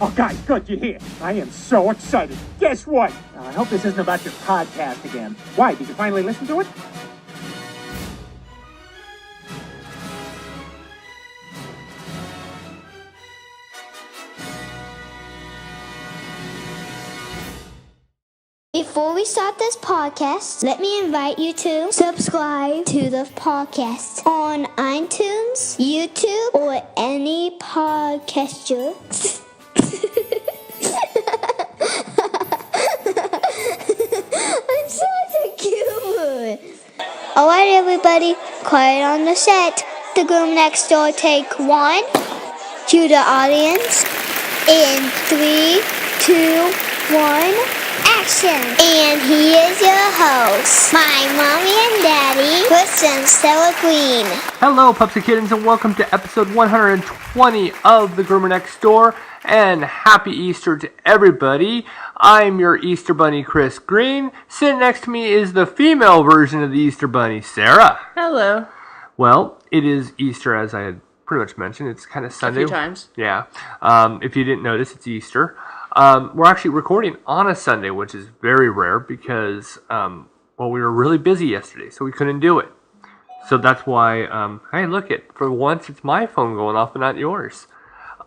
Oh, guys, good, you hear? I am so excited. Guess what? I hope this isn't about your podcast again. Why, did you finally listen to it? Before we start this podcast, let me invite you to subscribe to the podcast on iTunes, YouTube, or any podcaster. I'm such a cute. Alright, everybody, quiet on the set. The Groom Next Door take one. To the audience. In 3, 2, 1. Action! And he is your host, my mommy and daddy, Chris and Stella Green. Hello, Pups and Kittens, and welcome to episode 120 of the Groomer Next Door, and happy Easter to everybody. I'm your Easter Bunny, Chris Green. Sitting next to me is the female version of the Easter Bunny, Sarah. Hello. Well, it is Easter, as I had pretty much mentioned. It's kind of Sunday. A few times. Yeah. If you didn't notice, it's Easter. We're actually recording on a Sunday, which is very rare because, we were really busy yesterday, so we couldn't do it. So that's why, hey, look for once it's my phone going off and not yours.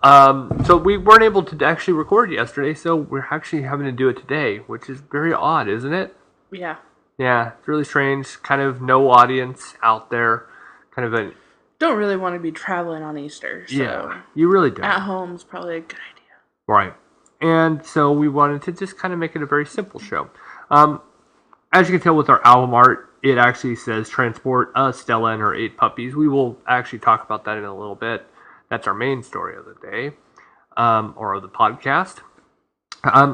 So we weren't able to actually record yesterday, so we're actually having to do it today, which is very odd, isn't it? Yeah. Yeah, it's really strange. Kind of no audience out there. Kind of a... Don't really want to be traveling on Easter, so... Yeah, you really don't. At home is probably a good idea. Right. And so we wanted to just kind of make it a very simple show. As you can tell with our album art, it actually says transport Stella and her 8 puppies. We will actually talk about that in a little bit. That's our main story of the day, or of the podcast.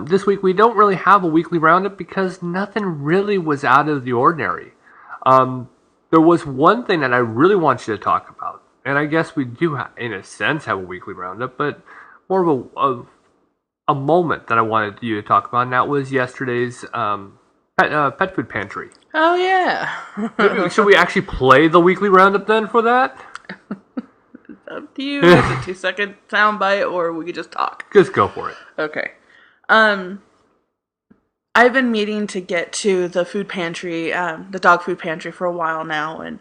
This week we don't really have a weekly roundup because nothing really was out of the ordinary. There was one thing that I really want you to talk about, and I guess we do, in a sense, have a weekly roundup, but more of a moment that I wanted you to talk about, and that was yesterday's pet food pantry. Oh, yeah. Should we actually play the weekly roundup then for that? It's up to you. It's a 2-second soundbite, or we could just talk. Just go for it. Okay. I've been meaning to get to the food pantry, the dog food pantry for a while now, and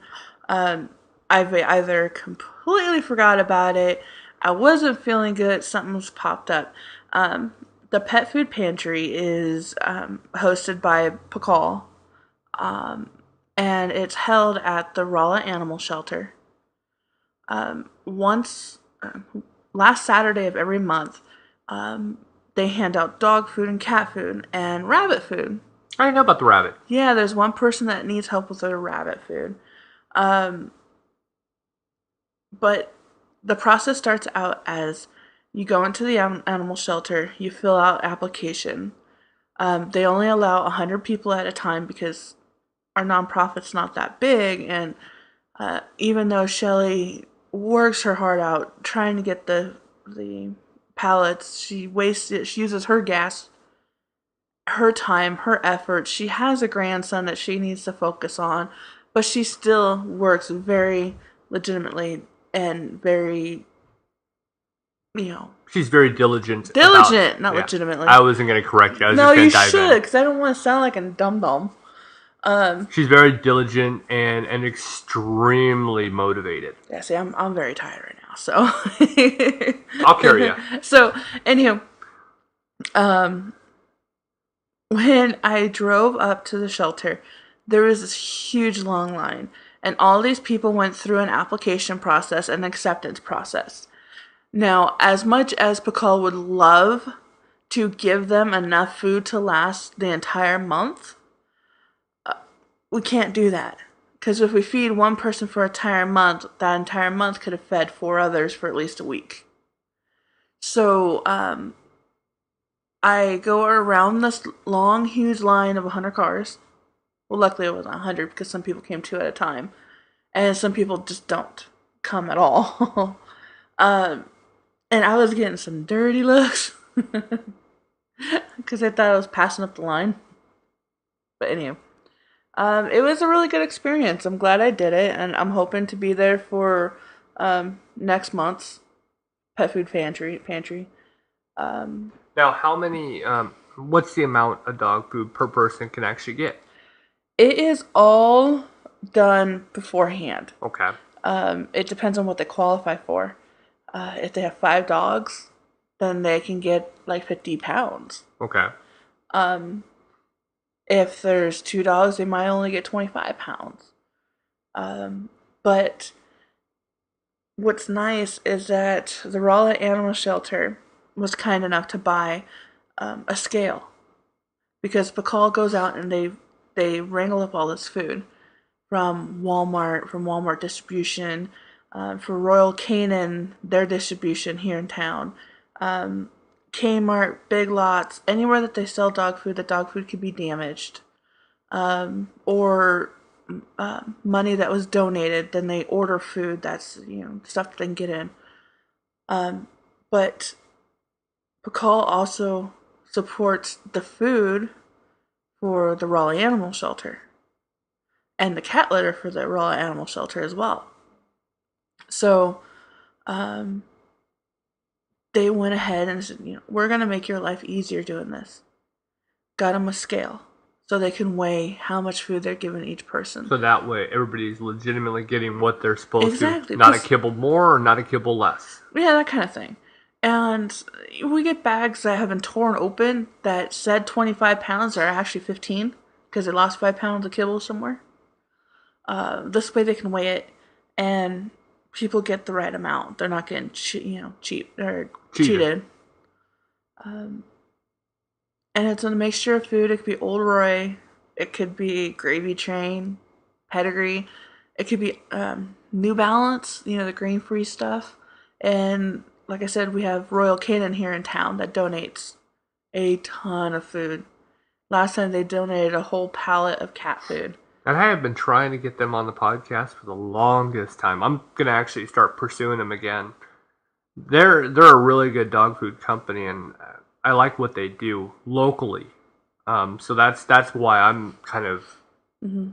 I've either completely forgot about it, I wasn't feeling good, something's popped up. The pet food pantry is hosted by Pakal, and it's held at the Rolla Animal Shelter. Last Saturday of every month, they hand out dog food and cat food and rabbit food. I know about the rabbit. Yeah, there's one person that needs help with their rabbit food. But the process starts out as you go into the animal shelter, you fill out application. They only allow 100 people at a time because our nonprofit's not that big, and even though Shelly works her heart out trying to get the pallets, she uses her gas, her time, her effort. She has a grandson that she needs to focus on, but she still works very legitimately and very, she's very diligent. Legitimately. I wasn't going to correct you. No, you should, because I don't want to sound like a dum-dum. She's very diligent and extremely motivated. Yeah, see, I'm very tired right now, so... I'll carry you. So, anywho, when I drove up to the shelter, there was this huge long line, and all these people went through an application process and acceptance process. Now, as much as Pakal would love to give them enough food to last the entire month, we can't do that. Because if we feed one person for an entire month, that entire month could have fed 4 others for at least a week. So, I go around this long, huge line of 100 cars. Well, luckily it wasn't 100 because some people came 2 at a time. And some people just don't come at all. And I was getting some dirty looks. Because they thought I was passing up the line. But anyway. It was a really good experience. I'm glad I did it. And I'm hoping to be there for next month's Pet Food Pantry. Now, how many? What's the amount of dog food per person can actually get? It is all done beforehand. Okay. It depends on what they qualify for. If they have 5 dogs, then they can get like 50 pounds. Okay. If there's 2 dogs, they might only get 25 pounds. But what's nice is that the Raleigh Animal Shelter was kind enough to buy a scale, because Bacall goes out and they wrangle up all this food from Walmart distribution, for Royal Canin, their distribution here in town, Kmart, Big Lots, anywhere that they sell dog food, the dog food could be damaged, or money that was donated. Then they order food that's stuff that they can get in. But Bacall also supports the food for the Raleigh Animal Shelter and the cat litter for the Raleigh Animal Shelter as well. So they went ahead and said, we're going to make your life easier doing this. Got them a scale so they can weigh how much food they're giving each person. So that way everybody's legitimately getting what they're supposed Exactly. to. Not a kibble more or not a kibble less. Yeah, that kind of thing. And we get bags that have been torn open that said 25 pounds are actually 15 because they lost 5 pounds of kibble somewhere. This way they can weigh it and people get the right amount. They're not getting cheap or cheated. And it's a mixture of food. It could be Old Roy, it could be Gravy Train, Pedigree, it could be New Balance, the grain-free stuff. And like I said, we have Royal Canin here in town that donates a ton of food. Last time they donated a whole pallet of cat food. And I have been trying to get them on the podcast for the longest time. I'm going to actually start pursuing them again. They're a really good dog food company, and I like what they do locally. So that's why I'm kind of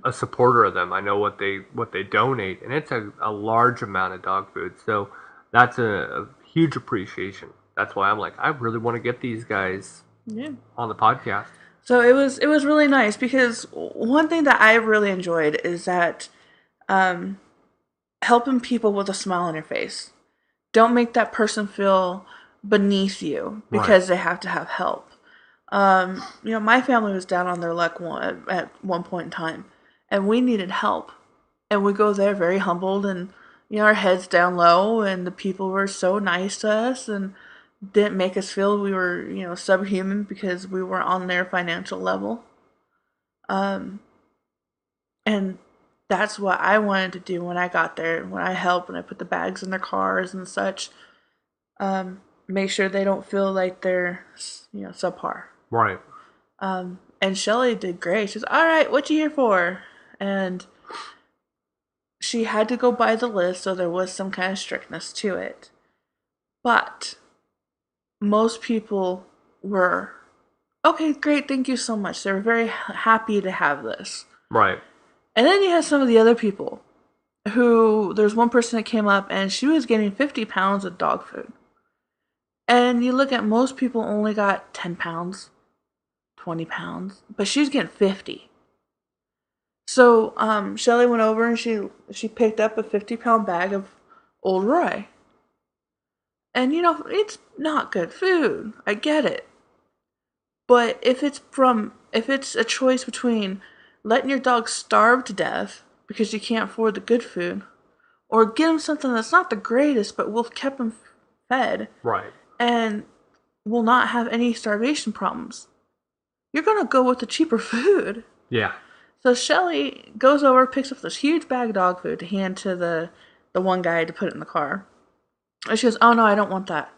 a supporter of them. I know what they donate, and it's a large amount of dog food. So that's a huge appreciation. That's why I'm like, I really want to get these guys on the podcast. So it was really nice, because one thing that I really enjoyed is that helping people with a smile on your face. Don't make that person feel beneath you because they have to have help. My family was down on their luck at one point in time, and we needed help. And we go there very humbled, and our heads down low, and the people were so nice to us and didn't make us feel we were, subhuman because we were on their financial level. And that's what I wanted to do when I got there, when I helped, when I put the bags in their cars and such. Make sure they don't feel like they're, subpar. Right. And Shelly did great. She was, all right, what you here for? And she had to go by the list, so there was some kind of strictness to it. But most people were, okay, great, thank you so much. They were very happy to have this. Right. And then you have some of the other people who, there's one person that came up and she was getting 50 pounds of dog food. And you look at most people only got 10 pounds, 20 pounds, but she's getting 50. So Shelly went over and she picked up a 50-pound bag of Old Roy. And it's not good food. I get it. But if it's a choice between letting your dog starve to death because you can't afford the good food, or get him something that's not the greatest but will keep him fed, right, and will not have any starvation problems, you're gonna go with the cheaper food. Yeah. So Shelly goes over, picks up this huge bag of dog food to hand to the one guy to put it in the car. And she goes, oh no, I don't want that.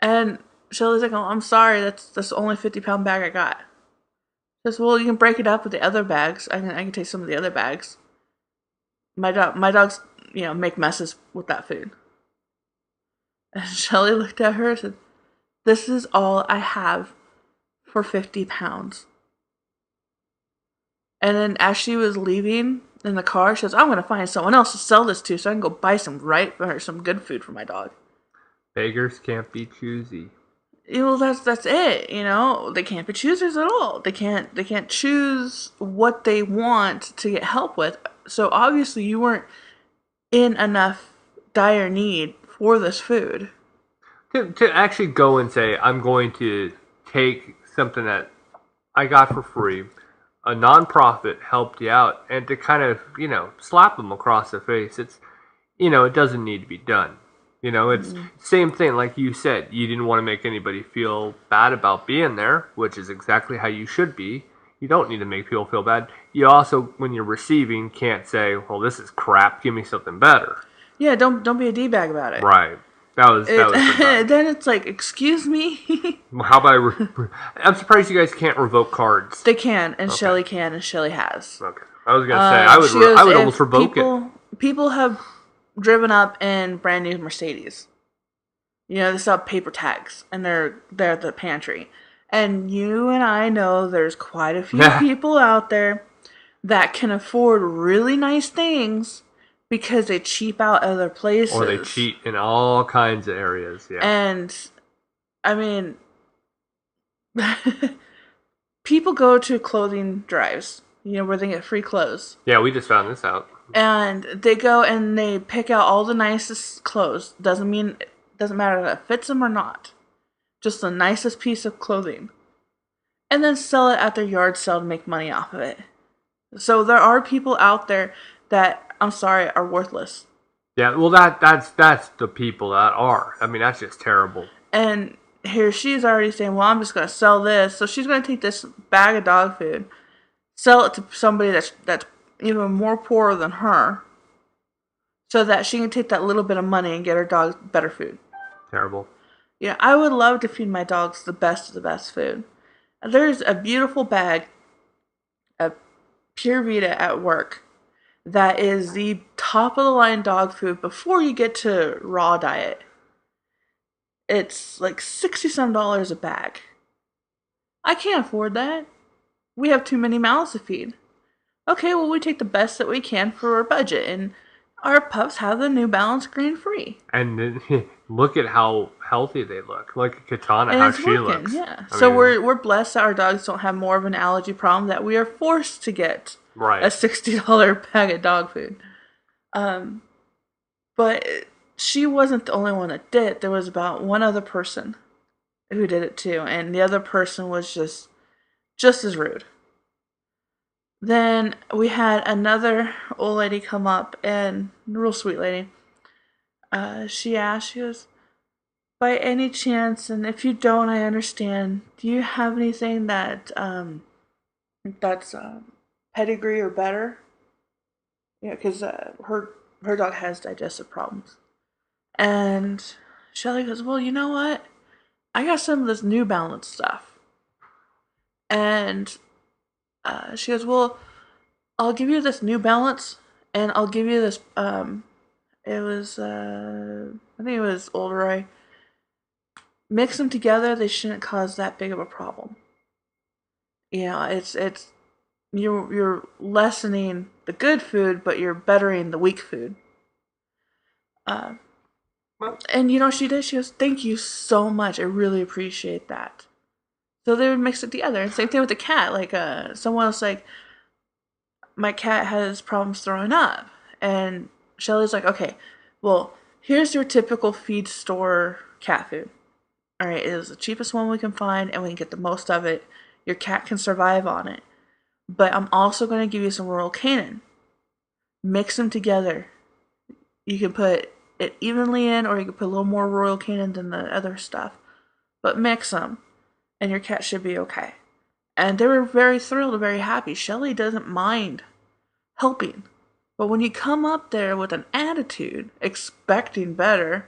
And Shelly's like, oh, I'm sorry, that's the only 50-pound bag I got. She says, well, you can break it up with the other bags. I can take some of the other bags. My dogs, make messes with that food. And Shelly looked at her and said, this is all I have for 50 pounds. And then as she was leaving in the car, she says, I'm going to find someone else to sell this to so I can go buy some good food for my dog. Beggars can't be choosy. That's it. They can't be choosers at all. They can't choose what they want to get help with. So obviously you weren't in enough dire need for this food. To actually go and say, I'm going to take something that I got for free, a nonprofit helped you out, and to kind of, slap them across the face, it doesn't need to be done. It's same thing, like you said, you didn't want to make anybody feel bad about being there, which is exactly how you should be. You don't need to make people feel bad. You also, when you're receiving, can't say, well, this is crap, give me something better. Yeah, don't be a D-bag about it. Right. That was then it's like, excuse me? How about I'm surprised you guys can't revoke cards. They can, and okay. Shelly can, and Shelly has. Okay. I was going to say, I would almost revoke it. People have driven up in brand new Mercedes. They sell paper tags, and they're at the pantry. And you and I know there's quite a few people out there that can afford really nice things because they cheap out other places. Or they cheat in all kinds of areas, yeah. And, I mean, people go to clothing drives, where they get free clothes. Yeah, we just found this out. And they go and they pick out all the nicest clothes. Doesn't matter if it fits them or not. Just the nicest piece of clothing. And then sell it at their yard sale to make money off of it. So there are people out there that, I'm sorry, are worthless. Yeah, well, that's the people that are. I mean, that's just terrible. And here she's already saying, well, I'm just going to sell this. So she's going to take this bag of dog food, sell it to somebody that's even more poor than her, so that she can take that little bit of money and get her dog better food. Terrible. Yeah, I would love to feed my dogs the best of the best food. There's a beautiful bag of Pure Vita at work that is the top of the line dog food before you get to raw diet. It's like $60-some a bag. I can't afford that. We have too many mouths to feed. Okay, well, we take the best that we can for our budget, and our pups have the New Balance grain free. And then, look at how healthy they look. Look at Katana, how she looks. Yeah. So we're blessed that our dogs don't have more of an allergy problem that we are forced to get a $60 bag of dog food. But she wasn't the only one that did it. There was about one other person who did it too, and the other person was just as rude. Then we had another old lady come up, and a real sweet lady. She goes, by any chance, and if you don't, I understand, do you have anything that's pedigree or better? Yeah, because her dog has digestive problems. And Shelly goes, well, you know what? I got some of this New Balance stuff. And she goes, well, I'll give you this New Balance, and I'll give you this, it was, I think it was Old Roy. Mix them together, they shouldn't cause that big of a problem. It's you're lessening the good food, but you're bettering the weak food. And she did, she goes, thank you so much, I really appreciate that. So they would mix it together. And same thing with the cat. Like, someone else, like, my cat has problems throwing up. And Shelly's like, okay, well, here's your typical feed store cat food. All right, it is the cheapest one we can find, and we can get the most of it. Your cat can survive on it. But I'm also going to give you some Royal Canin. Mix them together. You can put it evenly in, or you can put a little more Royal Canin than the other stuff. But mix them. And your cat should be okay. And they were very thrilled and very happy. Shelly doesn't mind helping. But when you come up there with an attitude, expecting better,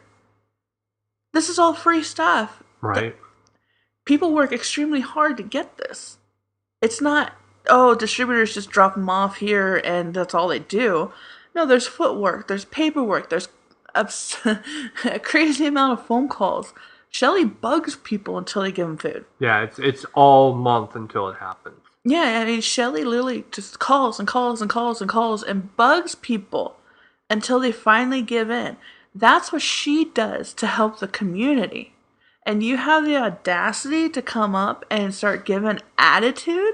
this is all free stuff. Right. People work extremely hard to get this. It's not, distributors just drop them off here and that's all they do. No, there's footwork, there's paperwork, there's a crazy amount of phone calls. Shelly bugs people until they give them food. Yeah, it's all month until it happens. Yeah, I mean, Shelly literally just calls and calls and calls and calls and bugs people until they finally give in. That's what she does to help the community. And you have the audacity to come up and start giving attitude?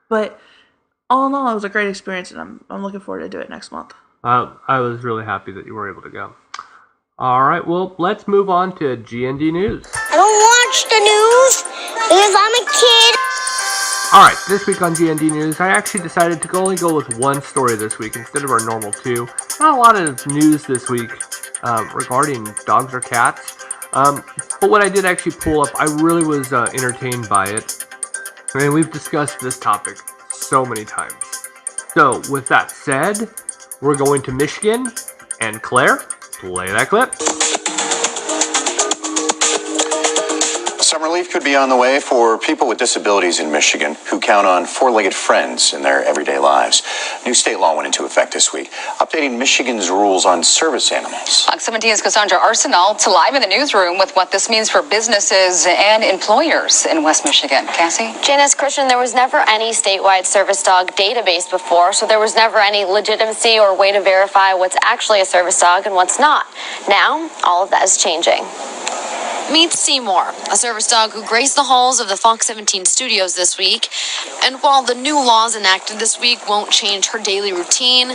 But all in all, it was a great experience, and I'm looking forward to do it next month. I was really happy that you were able to go. All right, well, let's move on to GND News. I don't watch the news because I'm a kid. All right, this week on GND News, I actually decided to only go with one story this week instead of our normal two. Not a lot of news this week regarding dogs or cats. But what I did actually pull up, I really was entertained by it. I mean, we've discussed this topic so many times. So, with that said, we're going to Michigan, and Claire, play that clip. Some relief could be on the way for people with disabilities in Michigan who count on four-legged friends in their everyday lives. New state law went into effect this week, updating Michigan's rules on service animals. Fox 17's Cassandra Arsenal to live in the newsroom with what this means for businesses and employers in West Michigan. Cassie? Janice Christian, there was never any statewide service dog database before, so there was never any legitimacy or way to verify what's actually a service dog and what's not. Now, all of that is changing. Meet Seymour, a service dog who graced the halls of the Fox 17 studios this week. And while the new laws enacted this week won't change her daily routine,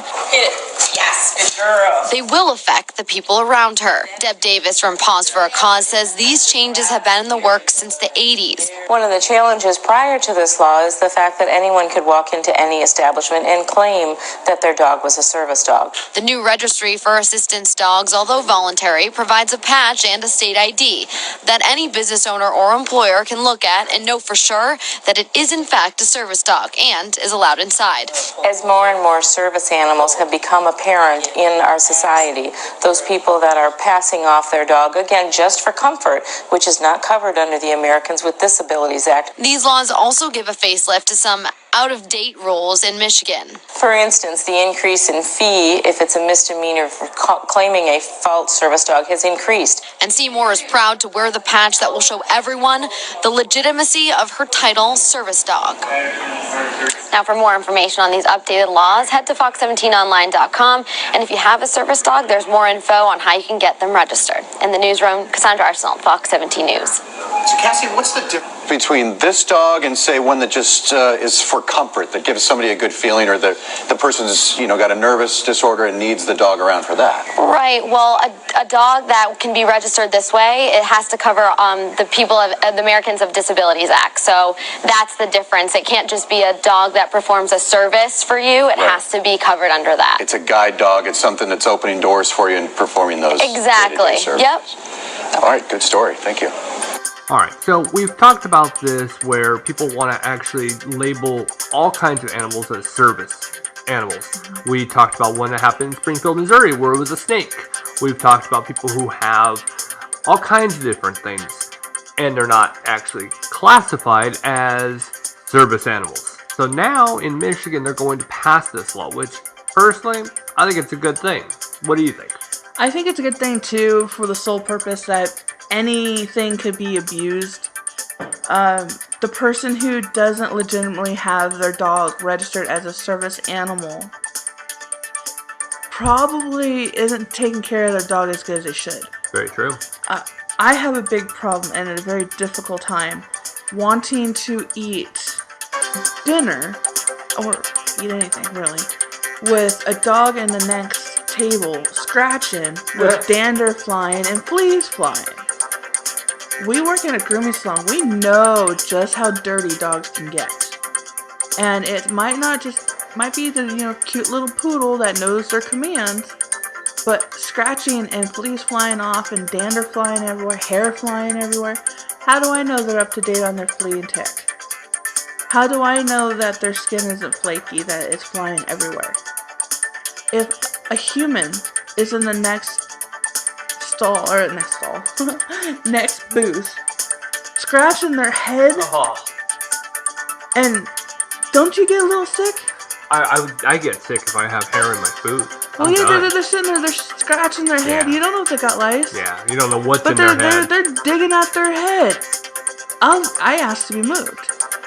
Yes, good girl. they will affect the people around her. Deb Davis from Pause for a Cause says these changes have been in the works since the 80s. One of the challenges prior to this law is the fact that anyone could walk into any establishment and claim that their dog was a service dog. The new registry for assistance dogs, although voluntary, provides a patch and a state ID that any business owner or employer can look at and know for sure that it is in fact a service dog and is allowed inside. As more and more service animals have become apparent in our society, those people that are passing off their dog, again, just for comfort, which is not covered under the Americans with Disabilities Act. These laws also give a facelift to some out-of-date rules in Michigan. For instance, the increase in fee, if it's a misdemeanor for claiming a false service dog, has increased. And Seymour is proud to wear the patch that will show everyone the legitimacy of her title, service dog. Now, for more information on these updated laws, head to fox17online.com. And if you have a service dog, there's more info on how you can get them registered. In the newsroom, Cassandra Arsenal, Fox 17 News. So, Cassie, what's the difference between this dog and, say, one that just is for comfort, that gives somebody a good feeling, or the person's, got a nervous disorder and needs the dog around for that? Right. Well, a dog that can be registered this way, it has to cover the people of the Americans with Disabilities Act. So that's the difference. It can't just be a dog that performs a service for you. It has to be covered under that. It's a guide dog. It's something that's opening doors for you and performing those. Exactly. Yep. All right. Good story. Thank you. All right, so we've talked about this where people want to actually label all kinds of animals as service animals. We talked about one that happened in Springfield, Missouri, where it was a snake. We've talked about people who have all kinds of different things, and they're not actually classified as service animals. So now in Michigan, they're going to pass this law, which personally, I think it's a good thing. What do you think? I think it's a good thing, too, for the sole purpose that anything could be abused. The person who doesn't legitimately have their dog registered as a service animal probably isn't taking care of their dog as good as they should. Very true. I have a big problem and a very difficult time wanting to eat dinner, or eat anything really, with a dog in the next table scratching with dander flying and fleas flying. We work in a grooming salon. We know just how dirty dogs can get. And it might be the, cute little poodle that knows their commands, but scratching and fleas flying off and dander flying everywhere, hair flying everywhere. How do I know they're up to date on their flea and tick? How do I know that their skin isn't flaky, that it's flying everywhere? If a human is in the next next booth, scratching their head, and don't you get a little sick? I get sick if I have hair in my food. Oh yeah, they're sitting there, they're scratching their head. Yeah. You don't know if they got lice. Yeah, you don't know what's But in their head. they're digging out their head. I asked to be moved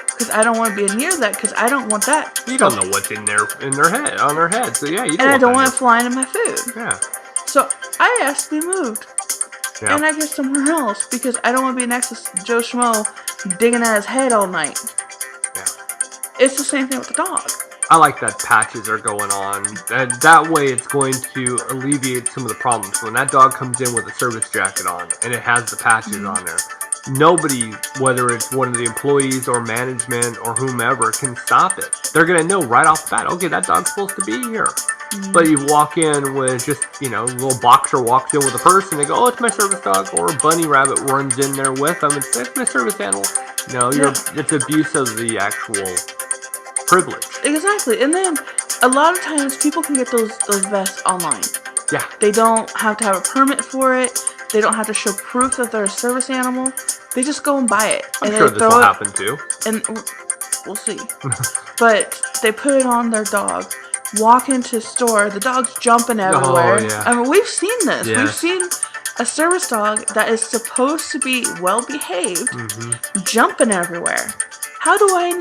because I don't want to be near that, because I don't want that. You don't know what's in their head, on their head. So yeah, you don't. And I don't want that. it flying in my food. Yeah. So I asked to be moved. Yeah. And I get somewhere else because I don't want to be next to Joe Schmo digging at his head all night. Yeah. It's the same thing with the dog. I like that patches are going on. And that way it's going to alleviate some of the problems. When that dog comes in with a service jacket on and it has the patches on there, nobody, whether it's one of the employees or management or whomever, can stop it. They're going to know right off the bat, okay, that dog's supposed to be here. But you walk in with just, a little boxer walks in with a person, they go, oh, it's my service dog, or a bunny rabbit runs in there with them, it's my service animal. No, it's abuse of the actual privilege. Exactly. And then a lot of times people can get those vests online. Yeah. They don't have to have a permit for it. They don't have to show proof that they're a service animal. They just go and buy it. I'm sure this will happen too. And we'll see. But they put it on their dog. Walk into a store, the dog's jumping everywhere. Oh, yeah. I mean, we've seen this. Yes. We've seen a service dog that is supposed to be well behaved, jumping everywhere. How do I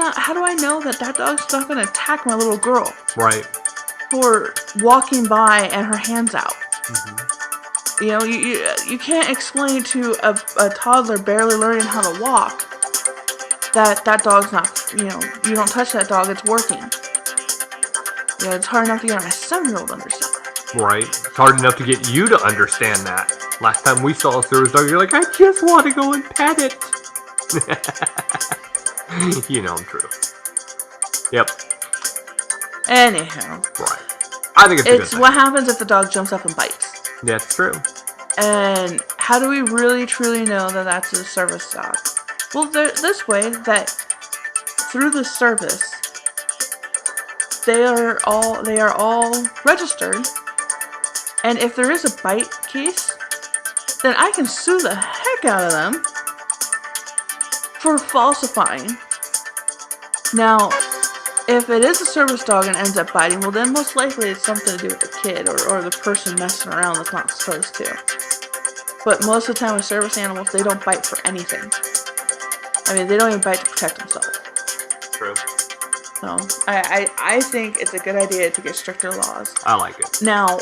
know that dog's not going to attack my little girl? Right. For walking by and her hands out. You can't explain to a toddler barely learning how to walk that dog's not, you don't touch that dog, it's working. Yeah, it's hard enough to get my 7-year-old to understand that. Right. It's hard enough to get you to understand that. Last time we saw a service dog, you're like, I just want to go and pet it. I'm true. Yep. Anyhow. Right. I think it's a good thing. What happens if the dog jumps up and bites. That's true. And how do we really, truly know that that's a service dog? Well, this way, that through the service, they are all registered. And if there is a bite case, then I can sue the heck out of them for falsifying. Now, if it is a service dog and ends up biting, well then most likely it's something to do with the kid or the person messing around that's not supposed to. But most of the time with service animals, they don't bite for anything. I mean, they don't even bite to protect themselves. True. So, I think it's a good idea to get stricter laws. I like it. Now,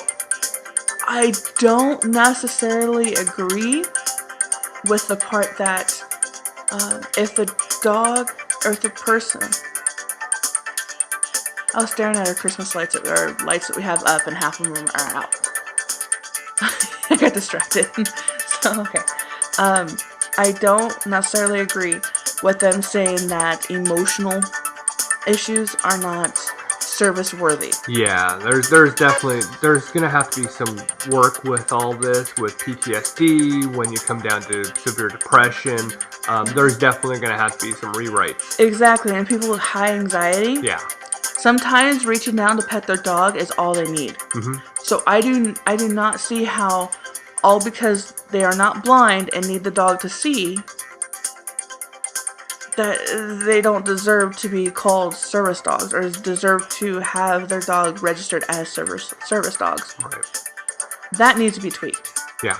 I don't necessarily agree with the part that if the dog or if the person... I was staring at our Christmas lights, or lights that we have up, and half of them are out. I got distracted. So, okay. I don't necessarily agree with them saying that emotional issues are not service worthy. Yeah, there's gonna have to be some work with all this, with PTSD, when you come down to severe depression. There's definitely gonna have to be some rewrites. Exactly, and people with high anxiety. Yeah. Sometimes reaching down to pet their dog is all they need. So I do not see how, all because they are not blind and need the dog to see, that they don't deserve to be called service dogs or deserve to have their dog registered as service dogs. Right. That needs to be tweaked. Yeah.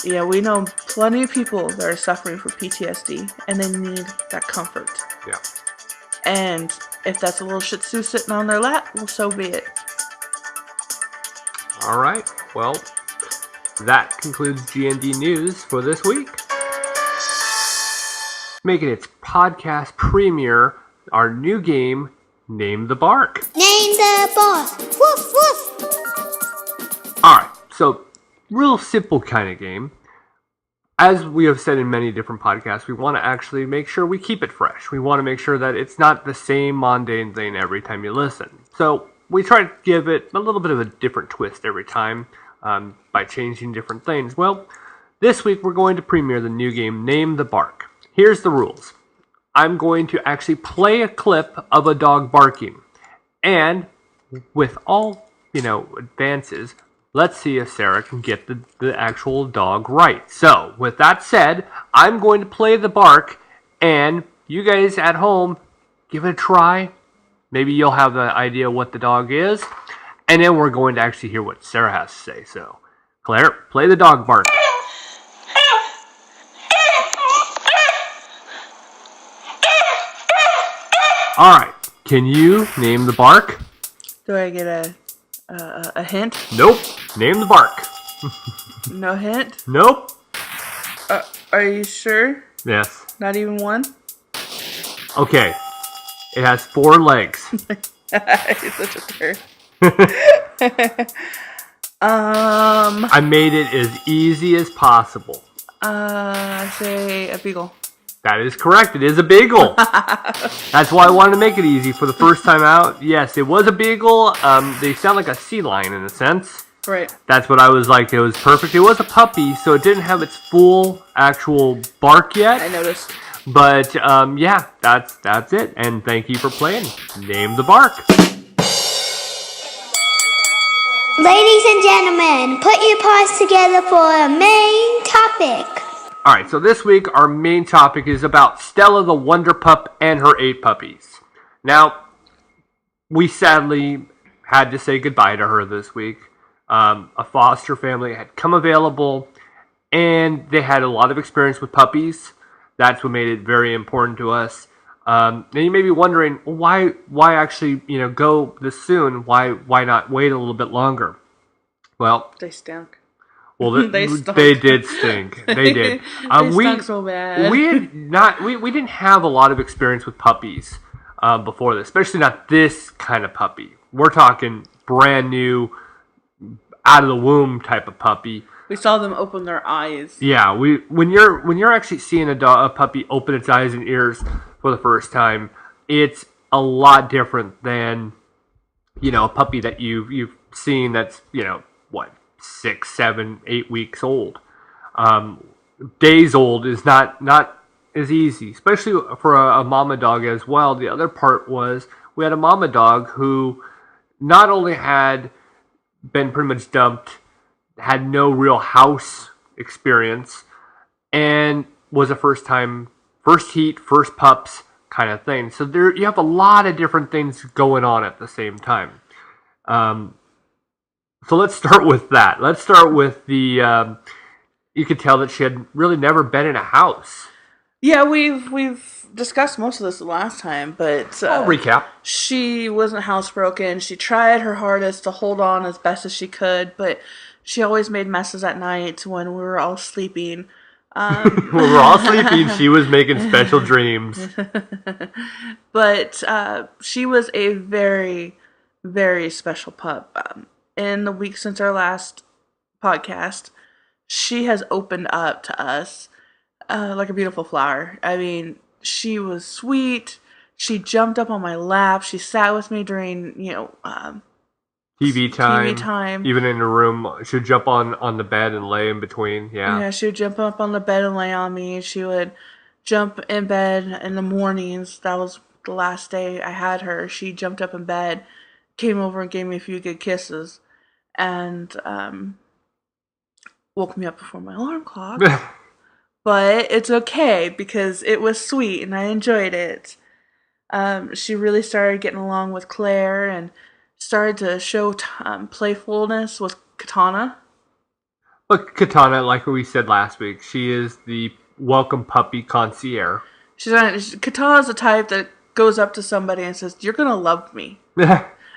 Yeah, we know plenty of people that are suffering from PTSD and they need that comfort. Yeah. And if that's a little Shih Tzu sitting on their lap, well, so be it. All right. Well, that concludes GND News for this week. Making its podcast premiere, our new game, Name the Bark. Name the bark. Woof, woof. All right. So, real simple kind of game. As we have said in many different podcasts, we want to actually make sure we keep it fresh. We want to make sure that it's not the same mundane thing every time you listen. So we try to give it a little bit of a different twist every time by changing different things. Well, this week we're going to premiere the new game, Name the Bark. Here's the rules. I'm going to actually play a clip of a dog barking. And with all, advances, let's see if Sarah can get the actual dog right. So, with that said, I'm going to play the bark, and you guys at home, give it a try. Maybe you'll have an idea what the dog is, and then we're going to actually hear what Sarah has to say. So, Claire, play the dog bark. Alright, can you name the bark? Do I get a hint? Nope. Name the bark. No hint? Nope. Are you sure? Yes. Not even one? Okay. It has 4 legs. He's such a turd. I made it as easy as possible. I say a beagle. That is correct. It is a beagle. That's why I wanted to make it easy for the first time out. Yes, it was a beagle. They sound like a sea lion in a sense. Right. That's what I was like. It was perfect. It was a puppy, so it didn't have its full actual bark yet. I noticed. But yeah, that's it. And thank you for playing. Name the bark. Ladies and gentlemen, put your paws together for a main topic. All right, so this week our main topic is about Stella the Wonder Pup and her 8 puppies. Now, we sadly had to say goodbye to her this week. A foster family had come available, and they had a lot of experience with puppies. That's what made it very important to us. Now you may be wondering, why actually go this soon? Why not wait a little bit longer? Well, they stunk. Well, they did stink. They did. They stunk so bad. We didn't have a lot of experience with puppies before this, especially not this kind of puppy. We're talking brand new, out of the womb type of puppy. We saw them open their eyes. Yeah, when you're actually seeing a puppy open its eyes and ears for the first time, it's a lot different than a puppy that you've seen that's 6, 7, 8 weeks old. Days old is not as easy, especially for a mama dog as well. The other part was we had a mama dog who not only had been pretty much dumped, had no real house experience, and was a first heat, first pups kind of thing. So there you have a lot of different things going on at the same time. So let's start with that. Let's start with the. You could tell that she had really never been in a house. Yeah, we've discussed most of this last time, but I'll recap. She wasn't housebroken. She tried her hardest to hold on as best as she could, but she always made messes at night when we were all sleeping. When we were all sleeping, she was making special dreams. But she was a very, very special pup. In the week since our last podcast, she has opened up to us like a beautiful flower. I mean, she was sweet. She jumped up on my lap. She sat with me during, TV time. TV time. Even in the room, she would jump on the bed and lay in between. Yeah. Yeah, she would jump up on the bed and lay on me. She would jump in bed in the mornings. That was the last day I had her. She jumped up in bed, came over and gave me a few good kisses, and woke me up before my alarm clock. But it's okay because it was sweet and I enjoyed it. She really started getting along with Claire and started to show playfulness with Katana. Look, Katana, like we said last week, she is the welcome puppy concierge. Katana's the type that goes up to somebody and says, "You're gonna love me."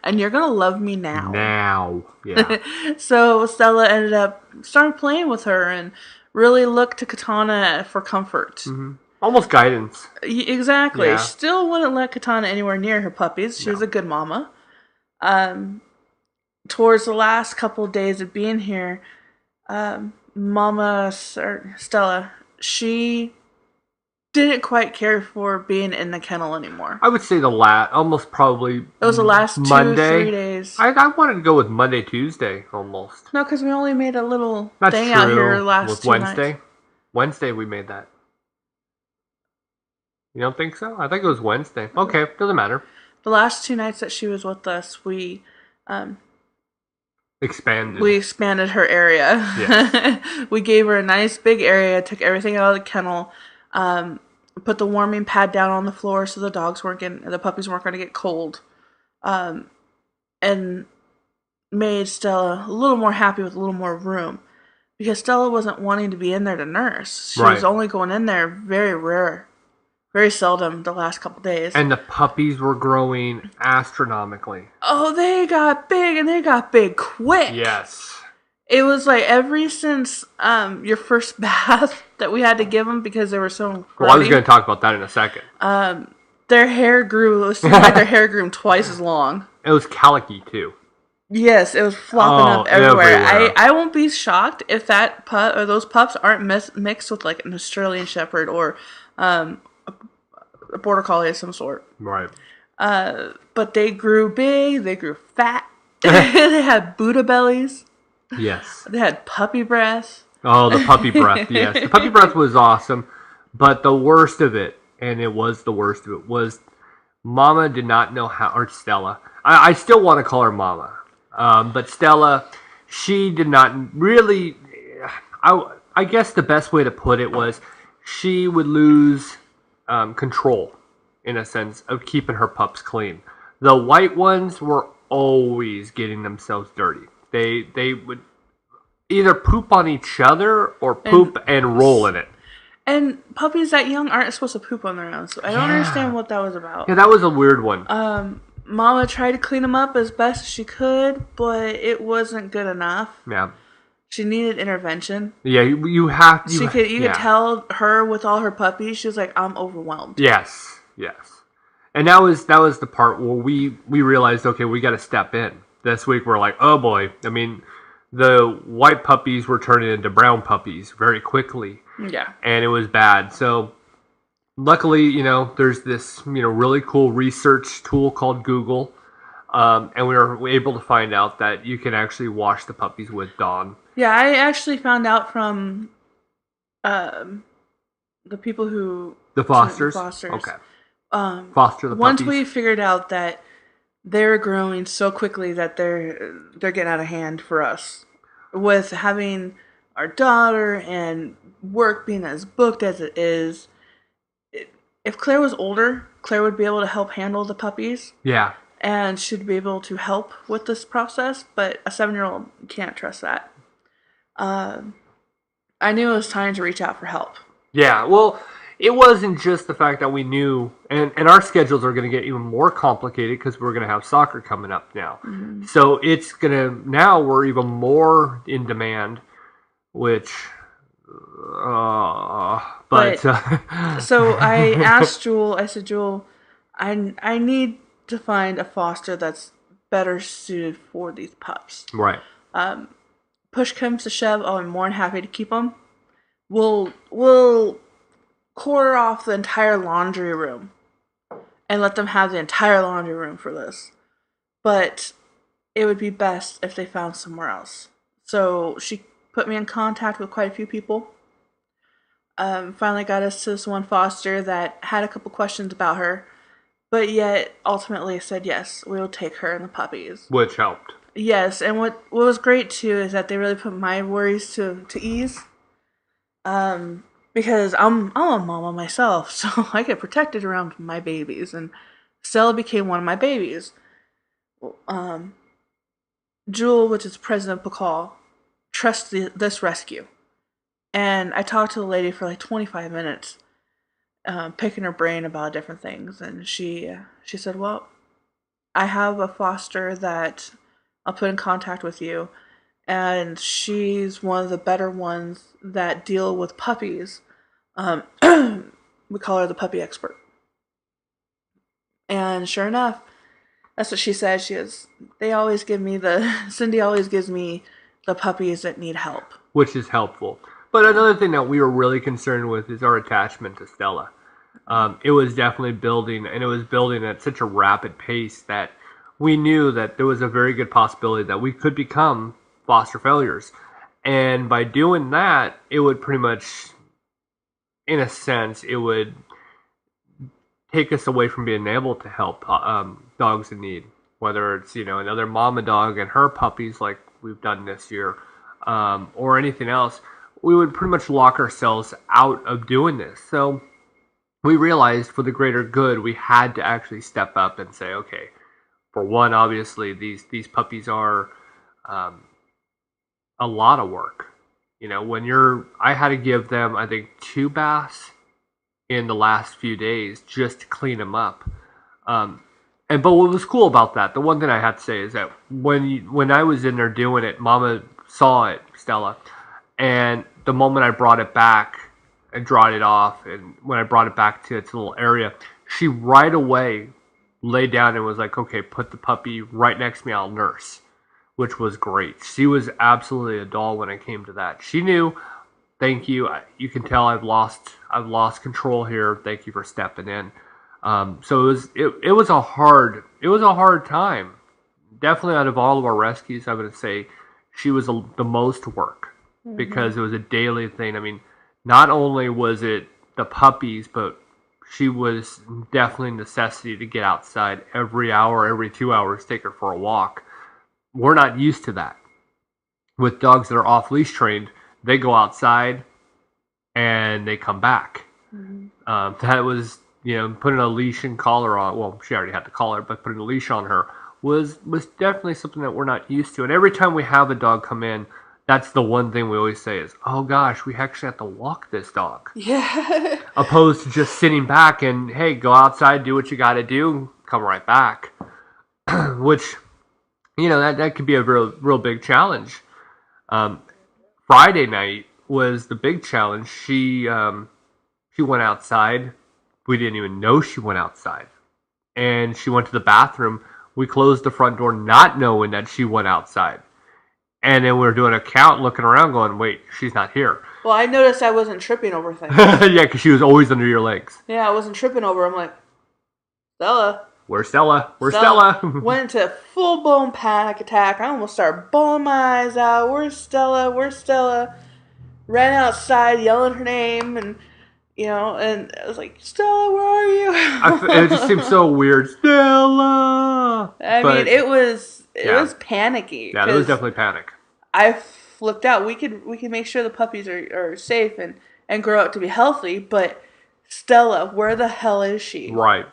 And you're going to love me now. Now, yeah. So Stella ended up starting playing with her and really looked to Katana for comfort. Mm-hmm. Almost guidance. Exactly. Yeah. She still wouldn't let Katana anywhere near her puppies. She was a good mama. Towards the last couple of days of being here, Stella, she didn't quite care for being in the kennel anymore. I would say almost probably it was the last Monday. 2-3 days. I wanted to go with Monday, Tuesday, almost. No, because we only made a little That's thing true. out here last with 2 Wednesday. nights. Wednesday we made that. You don't think so? I think it was Wednesday. Okay, doesn't matter. The last 2 nights that she was with us, we expanded her area. Yes. We gave her a nice big area, took everything out of the kennel, put the warming pad down on the floor so the puppies weren't going to get cold, and made Stella a little more happy with a little more room, because Stella wasn't wanting to be in there to nurse. She was only going in there very seldom the last couple days. And the puppies were growing astronomically. Oh, they got big, and they got big quick. Yes. It was like ever since your first bath that we had to give them because they were so Well, I was grubby, going to talk about that in a second. their hair grew. It seemed like their hair grew twice as long. It was calicky, too. Yes, it was flopping Oh, up everywhere. everywhere. I won't be shocked if that pup or those pups aren't mixed with like an Australian Shepherd or a Border Collie of some sort. Right. But they grew big. They grew fat. They had Buddha bellies. Yes. They had puppy breath. Oh, the puppy breath, yes. The puppy breath was awesome, but the worst of it, and it was the worst of it, was Mama did not know how, or Stella. I still want to call her Mama. But Stella, she did not really, I guess the best way to put it was she would lose control, in a sense, of keeping her pups clean. The white ones were always getting themselves dirty. They would either poop on each other or poop and roll in it. And puppies that young aren't supposed to poop on their own, so I don't understand what that was about. Yeah, that was a weird one. Mama tried to clean them up as best as she could, but it wasn't good enough. Yeah. She needed intervention. Yeah, you have to. You could tell her with all her puppies, she was like, I'm overwhelmed. Yes. And that was the part where we realized, okay, we got to step in. This week we're like, oh boy. I mean, the white puppies were turning into brown puppies very quickly. Yeah. And it was bad. So luckily, there's this, really cool research tool called Google. And we were able to find out that you can actually wash the puppies with Dawn. Yeah, I actually found out from the people who... The fosters? Okay. Foster the once puppies. we figured out that they're growing so quickly that they're getting out of hand for us. With having our daughter and work being as booked as it is, if Claire was older, Claire would be able to help handle the puppies. Yeah. And she'd be able to help with this process, but a 7-year-old can't trust that. I knew it was time to reach out for help. Yeah, well, it wasn't just the fact that we knew, and our schedules are going to get even more complicated because we're going to have soccer coming up now. Mm-hmm. So it's going to, now we're even more in demand, which, but so I asked Jewel, I said, Jewel, I need to find a foster that's better suited for these pups. Right. Push comes to shove, I'm more than happy to keep them. We'll quarter off the entire laundry room and let them have the entire laundry room for this. But it would be best if they found somewhere else. So she put me in contact with quite a few people. Finally got us to this one foster that had a couple questions about her, but yet ultimately said yes, we will take her and the puppies. Which helped. Yes, and what was great too is that they really put my worries to ease. Because I'm a mama myself, so I get protected around my babies, and Stella became one of my babies. Jewel, which is President Pakal, trusts this rescue. And I talked to the lady for like 25 minutes, picking her brain about different things, and she said, well, I have a foster that I'll put in contact with you, and she's one of the better ones that deal with puppies. We call her the puppy expert. And sure enough, that's what she said. Cindy always gives me the puppies that need help. Which is helpful. But another thing that we were really concerned with is our attachment to Stella. It was definitely building, and it was building at such a rapid pace that we knew that there was a very good possibility that we could become foster failures. And by doing that, it would pretty much, in a sense, it would take us away from being able to help dogs in need. Whether it's, another mama dog and her puppies like we've done this year, or anything else, we would pretty much lock ourselves out of doing this. So we realized for the greater good, we had to actually step up and say, okay, for one, obviously, these puppies are a lot of work. I had to give them, I think, 2 baths in the last few days just to clean them up. But what was cool about that, the one thing I have to say is that when I was in there doing it, Mama saw it, Stella. And the moment I brought it back and dried it off, and when I brought it back to its little area, she right away laid down and was like, okay, put the puppy right next to me, I'll nurse, which was great. She was absolutely a doll when it came to that. She knew, thank you. You can tell I've lost control here. Thank you for stepping in. So it was a hard time. Definitely out of all of our rescues, I would say she was the most work because it was a daily thing. I mean, not only was it the puppies, but she was definitely a necessity to get outside every hour, every 2 hours, take her for a walk. We're not used to that. With dogs that are off-leash trained, they go outside and they come back. That was, putting a leash and collar on, well, she already had the collar, but putting a leash on her was definitely something that we're not used to. And every time we have a dog come in, that's the one thing we always say is, oh gosh, we actually have to walk this dog. Yeah. Opposed to just sitting back and, hey, go outside, do what you got to do, come right back. Which, that could be a real big challenge. Friday night was the big challenge. She went outside. We didn't even know she went outside. And she went to the bathroom. We closed the front door not knowing that she went outside. And then we were doing a count, looking around going, wait, she's not here. Well, I noticed I wasn't tripping over things. Yeah, because she was always under your legs. Yeah, I wasn't tripping over. I'm like, Stella. Where's Stella? Where's Stella? Went into a full-blown panic attack. I almost started bawling my eyes out. Where's Stella? Where's Stella? Ran outside yelling her name and... and I was like, Stella, where are you? It just seemed so weird. Stella! I mean, it was panicky. Yeah, it was definitely panic. I flipped out. We could make sure the puppies are safe and grow up to be healthy, but Stella, where the hell is she? Right.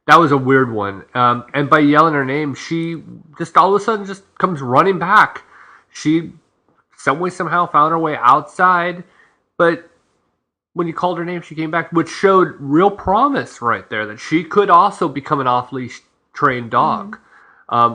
That was a weird one. And by yelling her name, she just all of a sudden just comes running back. She somehow found her way outside, but when you called her name, she came back, which showed real promise right there that she could also become an off-leash trained dog,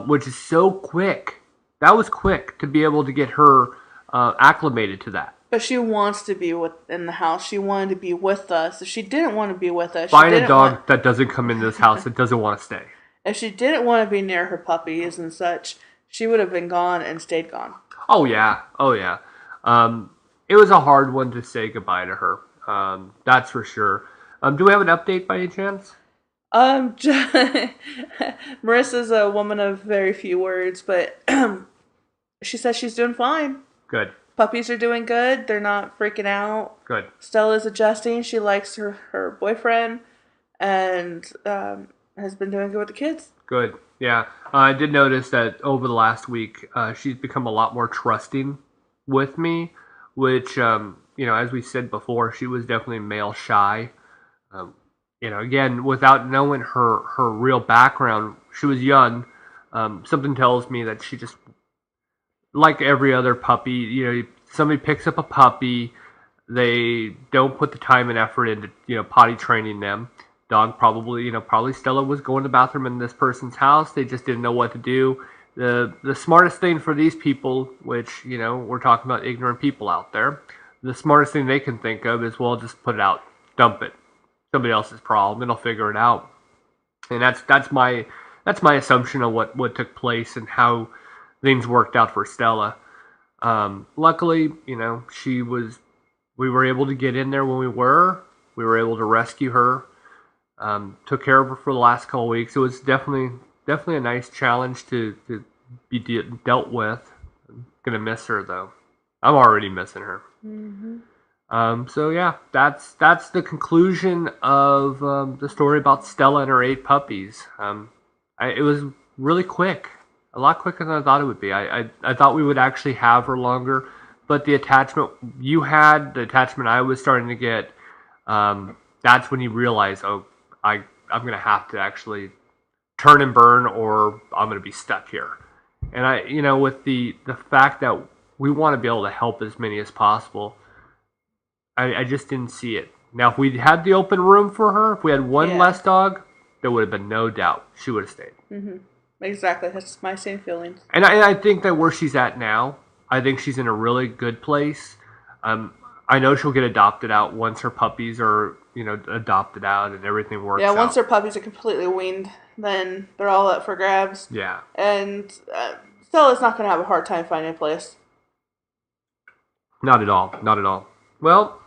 which is so quick. That was quick to be able to get her acclimated to that. But she wants to be in the house. She wanted to be with us. If she didn't want to be with us, find a dog that doesn't come into this house that doesn't want to stay. If she didn't want to be near her puppies and such, she would have been gone and stayed gone. Oh yeah. It was a hard one to say goodbye to her. That's for sure. Do we have an update by any chance? Marissa's a woman of very few words, but she says she's doing fine. Good. Puppies are doing good. They're not freaking out. Good. Stella's adjusting. She likes her boyfriend and has been doing good with the kids. Good. Yeah. I did notice that over the last week, she's become a lot more trusting with me, which, as we said before, she was definitely male shy. Again, without knowing her real background, she was young. Something tells me that she just, like every other puppy, somebody picks up a puppy, they don't put the time and effort into, potty training them. Dog probably Stella was going to the bathroom in this person's house. They just didn't know what to do. The smartest thing for these people, which, we're talking about ignorant people out there, the smartest thing they can think of is, well, just put it out, dump it. Somebody else's problem, and they'll figure it out. And that's my assumption of what took place and how things worked out for Stella. Luckily, we were able to get in there when we were able to rescue her. Took care of her for the last couple of weeks. It was definitely a nice challenge to be dealt with. I'm gonna miss her though. I'm already missing her. Mm-hmm. So yeah, that's the conclusion of the story about Stella and her 8 puppies. It was really quick, a lot quicker than I thought it would be. I thought we would actually have her longer, but the attachment you had, the attachment I was starting to get, that's when you realize, oh, I'm gonna have to actually turn and burn, or I'm gonna be stuck here. And with the fact that we want to be able to help as many as possible, I just didn't see it. Now, if we had the open room for her, if we had one less dog, there would have been no doubt she would have stayed. Mm-hmm. Exactly. That's my same feelings. And I think that where she's at now, I think she's in a really good place. I know she'll get adopted out once her puppies are, adopted out and everything works out. Yeah, once their puppies are completely weaned, then they're all up for grabs. Yeah. And Stella's not going to have a hard time finding a place. Not at all. Not at all. Well,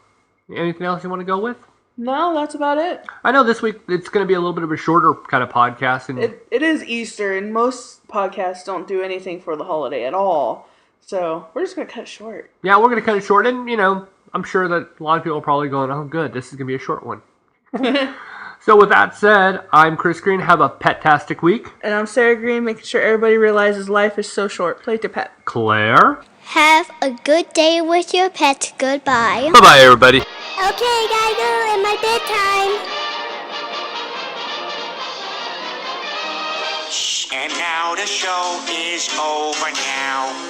anything else you want to go with? No, that's about it. I know this week it's going to be a little bit of a shorter kind of podcast. And it is Easter, and most podcasts don't do anything for the holiday at all. So we're just going to cut it short. Yeah, we're going to cut it short. And, I'm sure that a lot of people are probably going, oh, good, this is going to be a short one. So with that said, I'm Chris Green. Have a pet-tastic week. And I'm Sarah Green, making sure everybody realizes life is so short. Play with your pet. Claire. Have a good day with your pet. Goodbye. Bye-bye, everybody. Okay, gotta go in my bedtime. And now the show is over now.